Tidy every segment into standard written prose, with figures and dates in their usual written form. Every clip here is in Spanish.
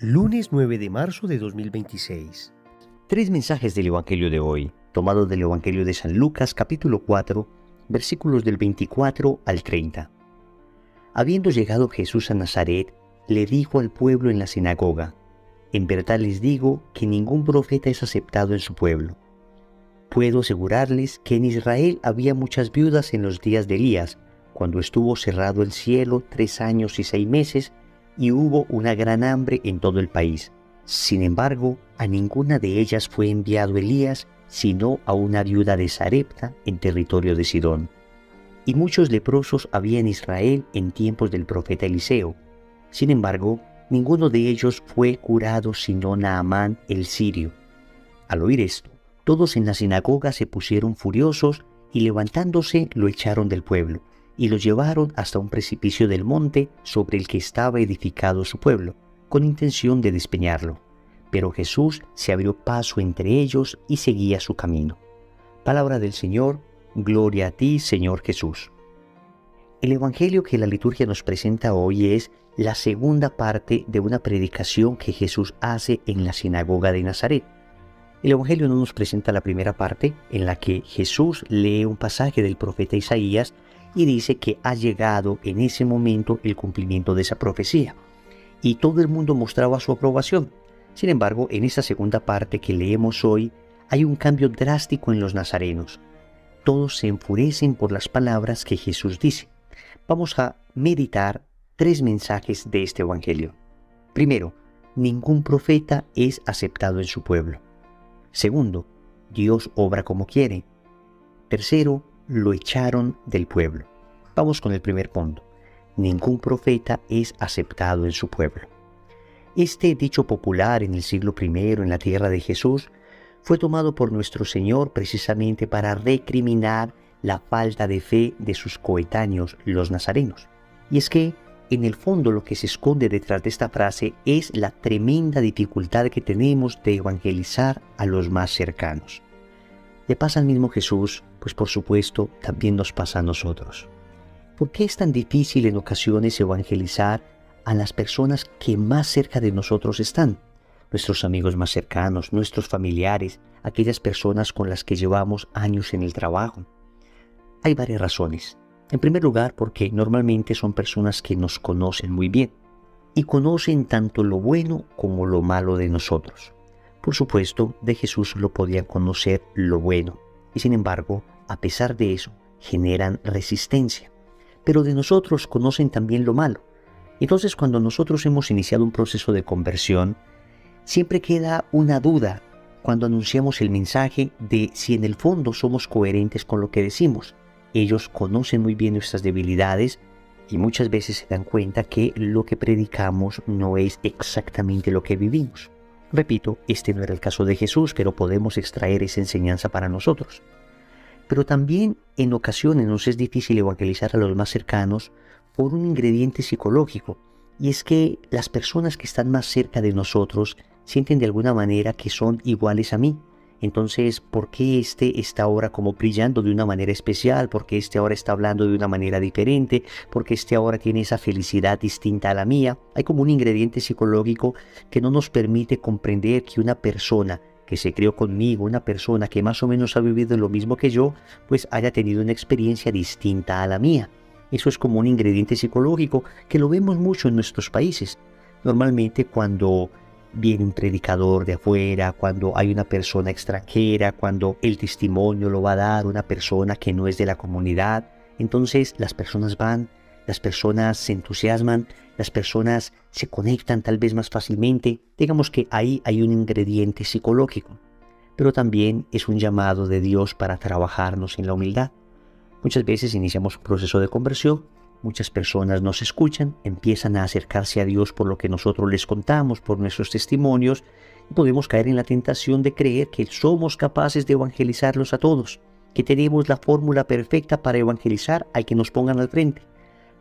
Lunes 9 de marzo de 2026. Tres mensajes del Evangelio de hoy, tomados del Evangelio de San Lucas, capítulo 4, versículos del 24 al 30. Habiendo llegado Jesús a Nazaret, le dijo al pueblo en la sinagoga: En verdad les digo que ningún profeta es aceptado en su pueblo. Puedo asegurarles que en Israel había muchas viudas en los días de Elías, cuando estuvo cerrado el cielo 3 años y 6 meses, y hubo una gran hambre en todo el país. Sin embargo, a ninguna de ellas fue enviado Elías, sino a una viuda de Sarepta, en territorio de Sidón. Y muchos leprosos había en Israel en tiempos del profeta Eliseo. Sin embargo, ninguno de ellos fue curado sino Naamán el sirio. Al oír esto, todos en la sinagoga se pusieron furiosos y levantándose lo echaron del pueblo y lo llevaron hasta un precipicio del monte sobre el que estaba edificado su pueblo, con intención de despeñarlo. Pero Jesús se abrió paso entre ellos y seguía su camino. Palabra del Señor, gloria a ti, Señor Jesús. El Evangelio que la liturgia nos presenta hoy es la segunda parte de una predicación que Jesús hace en la sinagoga de Nazaret. El Evangelio no nos presenta la primera parte, en la que Jesús lee un pasaje del profeta Isaías y dice que ha llegado en ese momento el cumplimiento de esa profecía. Y todo el mundo mostraba su aprobación. Sin embargo, en esta segunda parte que leemos hoy, hay un cambio drástico en los nazarenos. Todos se enfurecen por las palabras que Jesús dice. Vamos a meditar 3 mensajes de este Evangelio. Primero, ningún profeta es aceptado en su pueblo. Segundo, Dios obra como quiere. Tercero, lo echaron del pueblo. Vamos con el primer punto. Ningún profeta es aceptado en su pueblo. Este dicho popular en el siglo I en la tierra de Jesús fue tomado por nuestro Señor precisamente para recriminar la falta de fe de sus coetáneos, los nazarenos. Y es que, en el fondo, lo que se esconde detrás de esta frase es la tremenda dificultad que tenemos de evangelizar a los más cercanos. ¿Le pasa al mismo Jesús? Pues por supuesto, también nos pasa a nosotros. ¿Por qué es tan difícil en ocasiones evangelizar a las personas que más cerca de nosotros están? Nuestros amigos más cercanos, nuestros familiares, aquellas personas con las que llevamos años en el trabajo. Hay varias razones. En primer lugar, porque normalmente son personas que nos conocen muy bien y conocen tanto lo bueno como lo malo de nosotros. Por supuesto, de Jesús solo podían conocer lo bueno y sin embargo, a pesar de eso, generan resistencia. Pero de nosotros conocen también lo malo. Entonces, cuando nosotros hemos iniciado un proceso de conversión, siempre queda una duda cuando anunciamos el mensaje de si en el fondo somos coherentes con lo que decimos. Ellos conocen muy bien nuestras debilidades y muchas veces se dan cuenta que lo que predicamos no es exactamente lo que vivimos. Repito, este no era el caso de Jesús, pero podemos extraer esa enseñanza para nosotros. Pero también en ocasiones nos es difícil evangelizar a los más cercanos por un ingrediente psicológico, y es que las personas que están más cerca de nosotros sienten de alguna manera que son iguales a mí. Entonces, ¿por qué este está ahora como brillando de una manera especial? ¿Por qué este ahora está hablando de una manera diferente? ¿Por qué este ahora tiene esa felicidad distinta a la mía? Hay como un ingrediente psicológico que no nos permite comprender que una persona que se crió conmigo, una persona que más o menos ha vivido lo mismo que yo, pues haya tenido una experiencia distinta a la mía. Eso es como un ingrediente psicológico que lo vemos mucho en nuestros países. Normalmente cuando viene un predicador de afuera, cuando hay una persona extranjera, cuando el testimonio lo va a dar una persona que no es de la comunidad, entonces las personas van, las personas se entusiasman, las personas se conectan tal vez más fácilmente. Digamos que ahí hay un ingrediente psicológico, pero también es un llamado de Dios para trabajarnos en la humildad. Muchas veces iniciamos un proceso de conversión. Muchas personas nos escuchan, empiezan a acercarse a Dios por lo que nosotros les contamos, por nuestros testimonios, y podemos caer en la tentación de creer que somos capaces de evangelizarlos a todos, que tenemos la fórmula perfecta para evangelizar al que nos pongan al frente.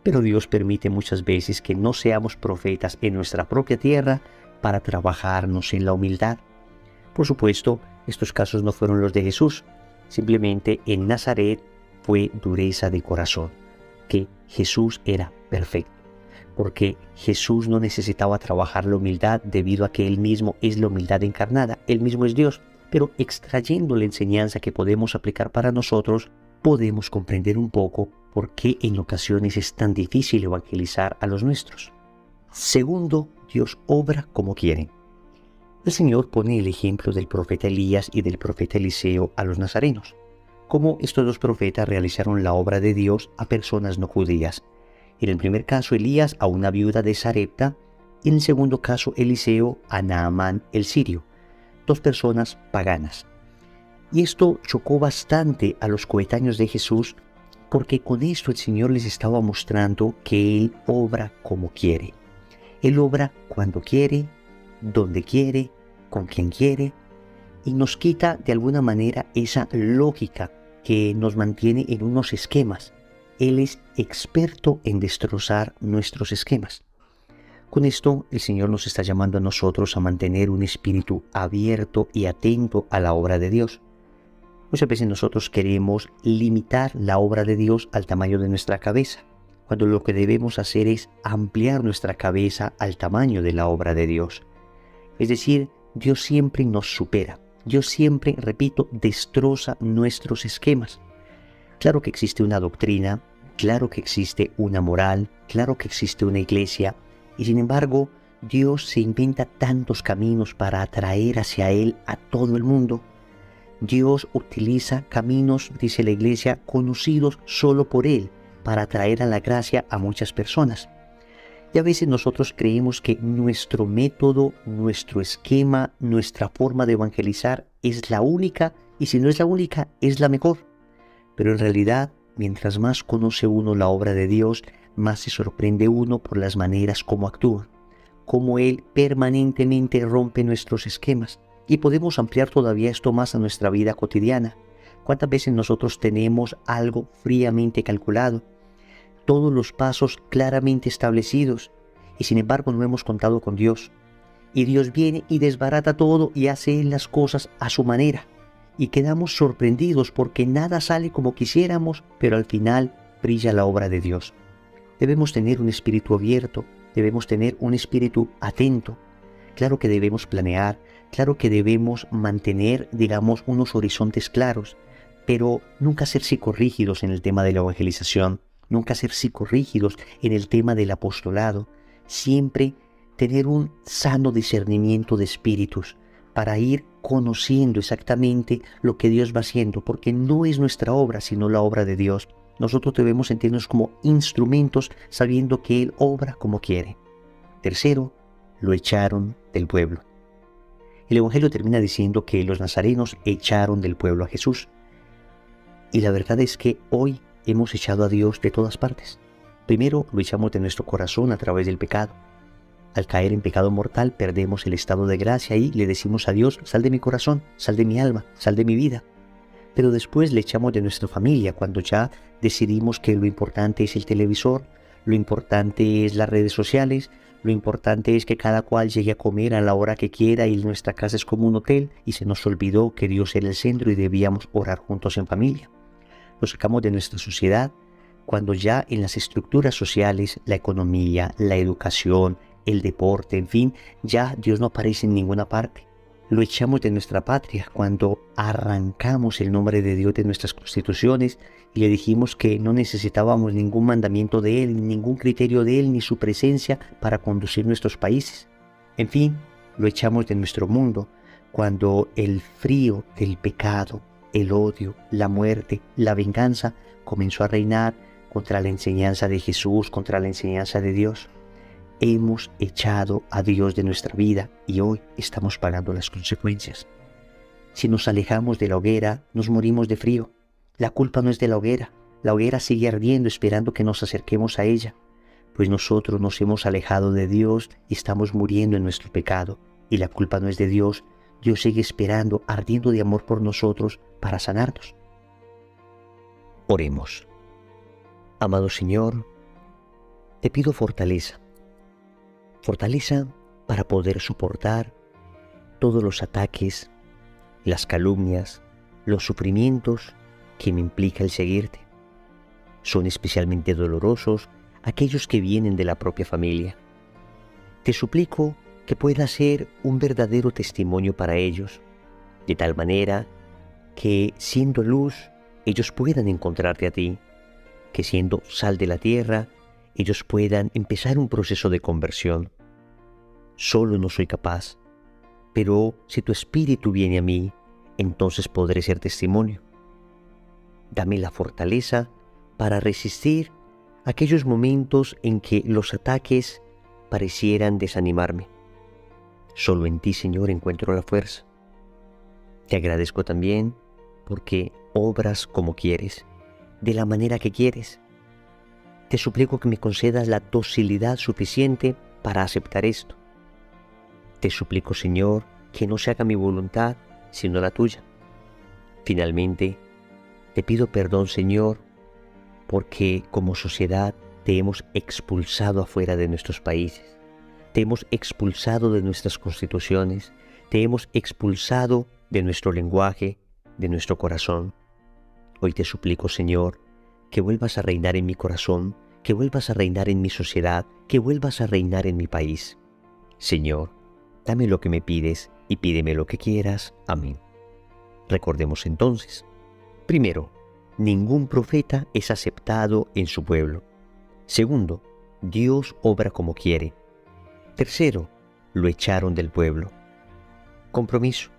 Pero Dios permite muchas veces que no seamos profetas en nuestra propia tierra para trabajarnos en la humildad. Por supuesto, estos casos no fueron los de Jesús, simplemente en Nazaret fue dureza de corazón, que Jesús era perfecto. porque Jesús no necesitaba trabajar la humildad debido a que Él mismo es la humildad encarnada, Él mismo es Dios, pero extrayendo la enseñanza que podemos aplicar para nosotros, podemos comprender un poco por qué en ocasiones es tan difícil evangelizar a los nuestros. Segundo, Dios obra como quiere. El Señor pone el ejemplo del profeta Elías y del profeta Eliseo a los nazarenos, cómo estos dos profetas realizaron la obra de Dios a personas no judías. En el primer caso, Elías a una viuda de Sarepta, y en el segundo caso, Eliseo a Naamán el sirio, dos personas paganas. Y esto chocó bastante a los coetáneos de Jesús, porque con esto el Señor les estaba mostrando que Él obra como quiere. Él obra cuando quiere, donde quiere, con quien quiere, y nos quita de alguna manera esa lógica que nos mantiene en unos esquemas. Él es experto en destrozar nuestros esquemas. Con esto, el Señor nos está llamando a nosotros a mantener un espíritu abierto y atento a la obra de Dios. Muchas veces nosotros queremos limitar la obra de Dios al tamaño de nuestra cabeza, cuando lo que debemos hacer es ampliar nuestra cabeza al tamaño de la obra de Dios. Es decir, Dios siempre nos supera. Dios siempre, repito, destroza nuestros esquemas. Claro que existe una doctrina, claro que existe una moral, claro que existe una iglesia, y sin embargo, Dios se inventa tantos caminos para atraer hacia Él a todo el mundo. Dios utiliza caminos, dice la iglesia, conocidos solo por Él, para atraer a la gracia a muchas personas. Y a veces nosotros creemos que nuestro método, nuestro esquema, nuestra forma de evangelizar es la única, y si no es la única, es la mejor. Pero en realidad, mientras más conoce uno la obra de Dios, más se sorprende uno por las maneras como actúa, cómo Él permanentemente rompe nuestros esquemas. Y podemos ampliar todavía esto más a nuestra vida cotidiana. ¿Cuántas veces nosotros tenemos algo fríamente calculado? Todos los pasos claramente establecidos, y sin embargo no hemos contado con Dios. Y Dios viene y desbarata todo y hace las cosas a su manera. Y quedamos sorprendidos porque nada sale como quisiéramos, pero al final brilla la obra de Dios. Debemos tener un espíritu abierto, debemos tener un espíritu atento. Claro que debemos planear, claro que debemos mantener, digamos, unos horizontes claros, pero nunca ser psicorrígidos en el tema de la evangelización, nunca ser psicorrígidos en el tema del apostolado, siempre tener un sano discernimiento de espíritus para ir conociendo exactamente lo que Dios va haciendo, porque no es nuestra obra, sino la obra de Dios. Nosotros debemos sentirnos como instrumentos sabiendo que Él obra como quiere. Tercero, lo echaron del pueblo. El Evangelio termina diciendo que los nazarenos echaron del pueblo a Jesús. Y la verdad es que hoy hemos echado a Dios de todas partes. Primero lo echamos de nuestro corazón a través del pecado. Al caer en pecado mortal perdemos el estado de gracia y le decimos a Dios: sal de mi corazón, sal de mi alma, sal de mi vida. Pero después le echamos de nuestra familia cuando ya decidimos que lo importante es el televisor, lo importante es las redes sociales, lo importante es que cada cual llegue a comer a la hora que quiera y nuestra casa es como un hotel, y se nos olvidó que Dios era el centro y debíamos orar juntos en familia. Lo sacamos de nuestra sociedad cuando ya en las estructuras sociales, la economía, la educación, el deporte, en fin, ya Dios no aparece en ninguna parte. Lo echamos de nuestra patria cuando arrancamos el nombre de Dios de nuestras constituciones y le dijimos que no necesitábamos ningún mandamiento de Él, ningún criterio de Él, ni su presencia para conducir nuestros países. En fin, lo echamos de nuestro mundo cuando el frío del pecado, el odio, la muerte, la venganza comenzó a reinar contra la enseñanza de Jesús, contra la enseñanza de Dios. Hemos echado a Dios de nuestra vida y hoy estamos pagando las consecuencias. Si nos alejamos de la hoguera, nos morimos de frío. La culpa no es de la hoguera sigue ardiendo esperando que nos acerquemos a ella, pues nosotros nos hemos alejado de Dios y estamos muriendo en nuestro pecado, y la culpa no es de Dios. Dios sigue esperando, ardiendo de amor por nosotros para sanarnos. Oremos. Amado Señor, te pido fortaleza para poder soportar todos los ataques, las calumnias, los sufrimientos que me implica el seguirte. Son especialmente dolorosos aquellos que vienen de la propia familia. Te suplico que pueda ser un verdadero testimonio para ellos, de tal manera que siendo luz, ellos puedan encontrarte a ti, que siendo sal de la tierra, ellos puedan empezar un proceso de conversión. Solo no soy capaz, pero si tu Espíritu viene a mí, entonces podré ser testimonio. Dame la fortaleza para resistir aquellos momentos en que los ataques parecieran desanimarme. Solo en ti, Señor, encuentro la fuerza. Te agradezco también porque obras como quieres, de la manera que quieres. Te suplico que me concedas la docilidad suficiente para aceptar esto. Te suplico, Señor, que no se haga mi voluntad, sino la tuya. Finalmente, te pido perdón, Señor, porque como sociedad te hemos expulsado afuera de nuestros países, te hemos expulsado de nuestras constituciones, te hemos expulsado de nuestro lenguaje, de nuestro corazón. Hoy te suplico, Señor, que vuelvas a reinar en mi corazón, que vuelvas a reinar en mi sociedad, que vuelvas a reinar en mi país. Señor, dame lo que me pides y pídeme lo que quieras. Amén. Recordemos entonces. Primero, ningún profeta es aceptado en su pueblo. Segundo, Dios obra como quiere. Tercero, lo echaron del pueblo. Compromiso.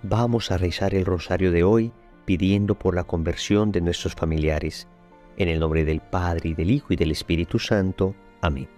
Vamos a rezar el rosario de hoy pidiendo por la conversión de nuestros familiares. En el nombre del Padre, y del Hijo, y del Espíritu Santo. Amén.